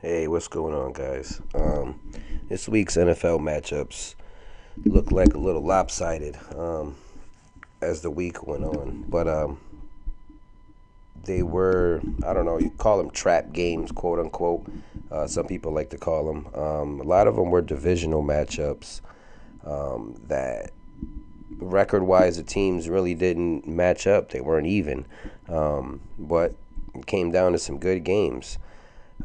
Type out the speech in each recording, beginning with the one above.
Hey, what's going on, guys? This week's NFL matchups look like a little lopsided as the week went on, but they were, I don't know, you call them trap games, quote unquote. Some people like to call them. A lot of them were divisional matchups that record wise the teams really didn't match up. They weren't even, but it came down to some good games.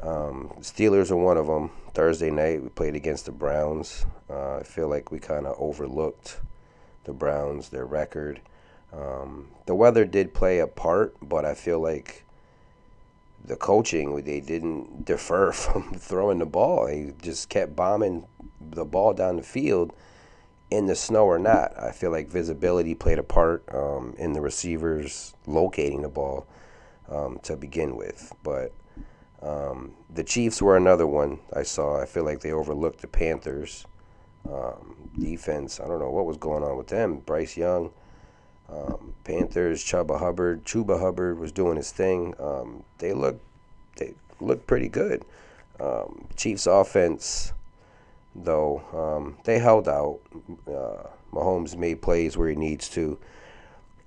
Steelers are one of them. Thursday night we played against the Browns. I feel like we kind of overlooked the Browns, their record. The weather did play a part, but I feel like the coaching, they didn't defer from throwing the ball. They just kept bombing the ball down the field in the snow or not. I feel like visibility played a part in the receivers locating the ball to begin with. But the Chiefs were another one I saw. I feel like they overlooked the Panthers. Defense, I don't know what was going on with them. Bryce Young, Panthers, Chuba Hubbard was doing his thing. They looked pretty good. Chiefs offense, though, they held out. Mahomes made plays where he needs to,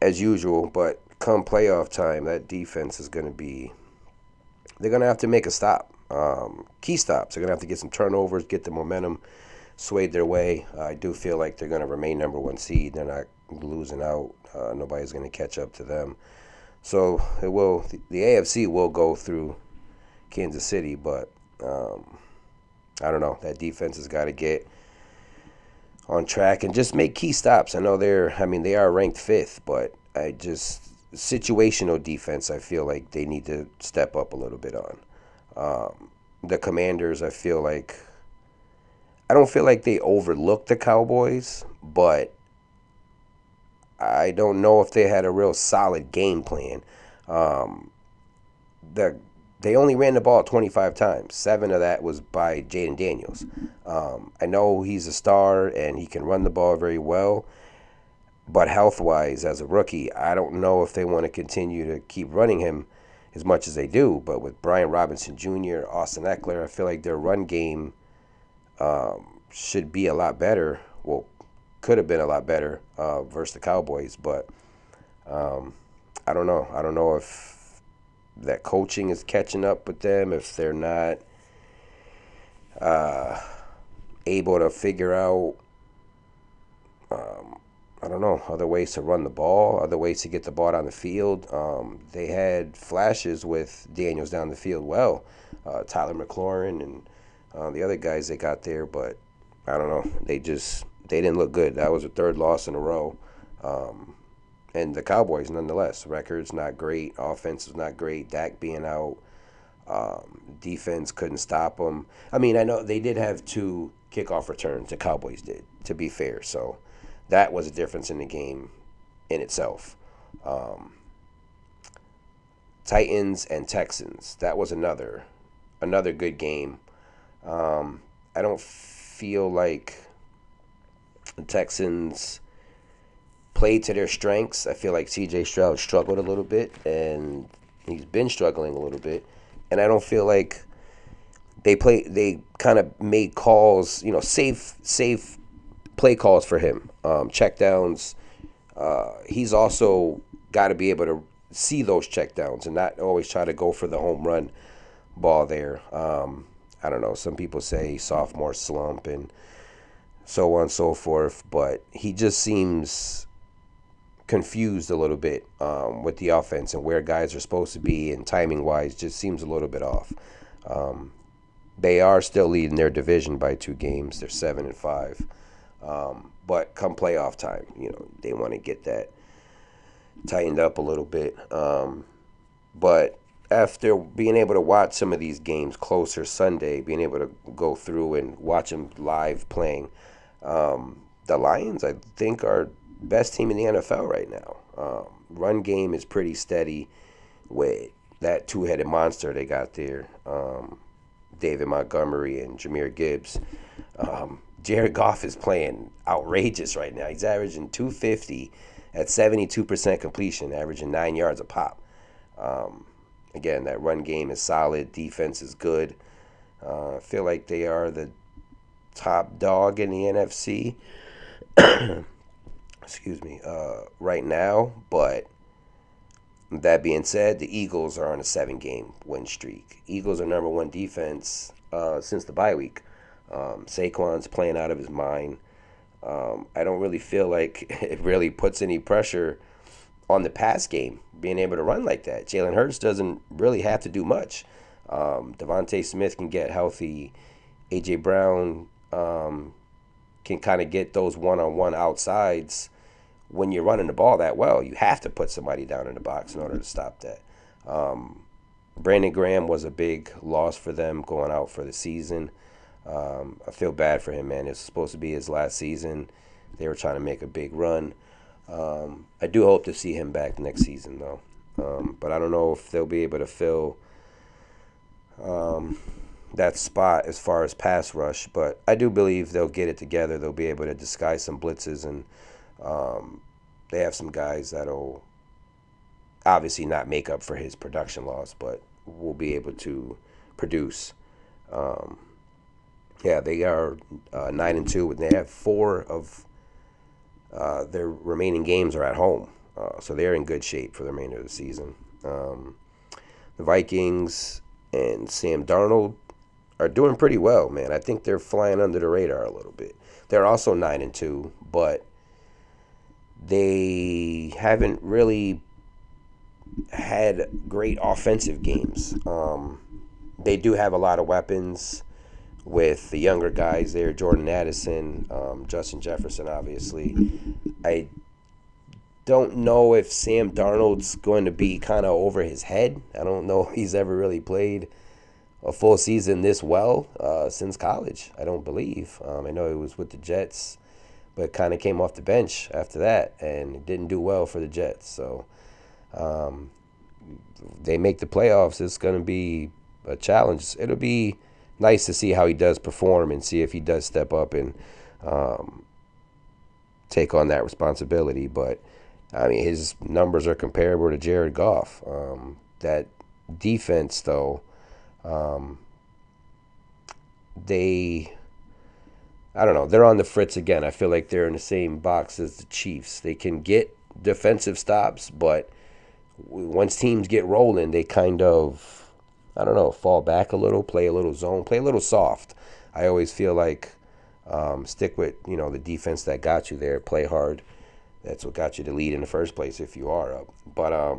as usual. But come playoff time, that defense is going to be. They're going to have to make a stop. Key stops. They're going to have to get some turnovers, get the momentum swayed their way. I do feel like they're going to remain number one seed. They're not losing out. Nobody's going to catch up to them. So it will. The AFC will go through Kansas City, but I don't know. That defense has got to get on track and just make key stops. I know they're. I mean, they are ranked fifth, but I just situational defense. I feel like they need to step up a little bit on. The Commanders. I don't feel like they overlooked the Cowboys, but I don't know if they had a real solid game plan. Um, the they only ran the ball 25 times. Seven of that was by Jaden Daniels. I know he's a star and he can run the ball very well, but health wise, as a rookie, I don't know if they want to continue to keep running him as much as they do. But with Brian Robinson Jr., Austin Eckler, I feel like their run game should be a lot better. Well, could have been a lot better versus the Cowboys, but I don't know. I don't know if that coaching is catching up with them, if they're not able to figure out, I don't know, other ways to run the ball, other ways to get the ball down the field. They had flashes with Daniels down the field well, Tyler McLaurin and the other guys they got there, but I don't know. They didn't look good. That was a third loss in a row. Um, and the Cowboys, nonetheless, record's not great. Offense is not great. Dak being out, defense couldn't stop them. I mean, I know they did have two kickoff returns. The Cowboys did, to be fair. So that was a difference in the game in itself. Um, Titans and Texans. That was another good game. I don't feel like the Texans played to their strengths. I feel like C.J. Stroud struggled a little bit, and he's been struggling a little bit. And I don't feel like they kind of made calls, safe play calls for him, check downs. He's also got to be able to see those check downs and not always try to go for the home run ball there. I don't know. Some people say sophomore slump and so on and so forth, but he just seems confused a little bit with the offense and where guys are supposed to be and timing wise just seems a little bit off. Um, they are still leading their division by 2 games. They're 7-5. But come playoff time, they want to get that tightened up a little bit. But after being able to watch some of these games closer Sunday, being able to go through and watch them live playing, the Lions, I think, are best team in the NFL right now. Run game is pretty steady with that two-headed monster they got there, David Montgomery and Jahmyr Gibbs. Jared Goff is playing outrageous right now. He's averaging 250 at 72% completion, averaging 9 yards a pop. Again, that run game is solid. Defense is good. I feel like they are the top dog in the NFC. Excuse me. Right now, but that being said, the Eagles are on a 7 game win streak. Eagles are number one defense since the bye week. Saquon's playing out of his mind. I don't really feel like it really puts any pressure on the pass game, being able to run like that. Jalen Hurts doesn't really have to do much. Devontae Smith can get healthy. A.J. Brown can kind of get those one-on-one outsides. When you're running the ball that well, you have to put somebody down in the box in order to stop that. Brandon Graham was a big loss for them going out for the season. I feel bad for him, man. It's supposed to be his last season. They were trying to make a big run. I do hope to see him back next season, though. But I don't know if they'll be able to fill that spot as far as pass rush. But I do believe they'll get it together. They'll be able to disguise some blitzes, and they have some guys that'll obviously not make up for his production loss, but will be able to produce. Um, yeah, they are 9-2, and they have 4 of their remaining games are at home, so they're in good shape for the remainder of the season. The Vikings and Sam Darnold are doing pretty well, man. I think they're flying under the radar a little bit. They're also 9-2, but they haven't really had great offensive games. They do have a lot of weapons with the younger guys there, Jordan Addison, Justin Jefferson, obviously. I don't know if Sam Darnold's going to be kind of over his head. I don't know if he's ever really played a full season this well since college. I don't believe. I know he was with the Jets, but kind of came off the bench after that and didn't do well for the Jets. So um, they make the playoffs. It's going to be a challenge. It'll be nice to see how he does perform and see if he does step up and um, take on that responsibility. But I mean, his numbers are comparable to Jared Goff. That defense, though, um, they, I don't know, they're on the fritz again. I feel like they're in the same box as the Chiefs. They can get defensive stops, but once teams get rolling, they kind of, I don't know, fall back a little, play a little zone, play a little soft. I always feel like stick with the defense that got you there, play hard. That's what got you the lead in the first place if you are up. But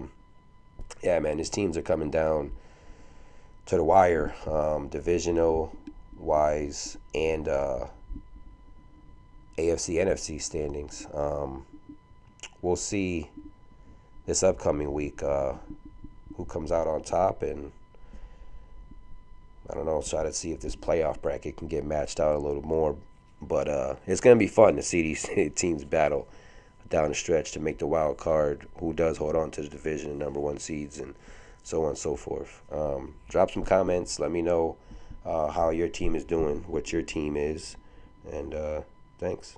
yeah, man, his teams are coming down to the wire, divisional wise and AFC NFC standings. We'll see this upcoming week who comes out on top, and I don't know, try to see if this playoff bracket can get matched out a little more. But it's going to be fun to see these teams battle down the stretch to make the wild card, who does hold on to the division and number one seeds, and so on and so forth. Drop some comments. Let me know how your team is doing, what your team is, and thanks.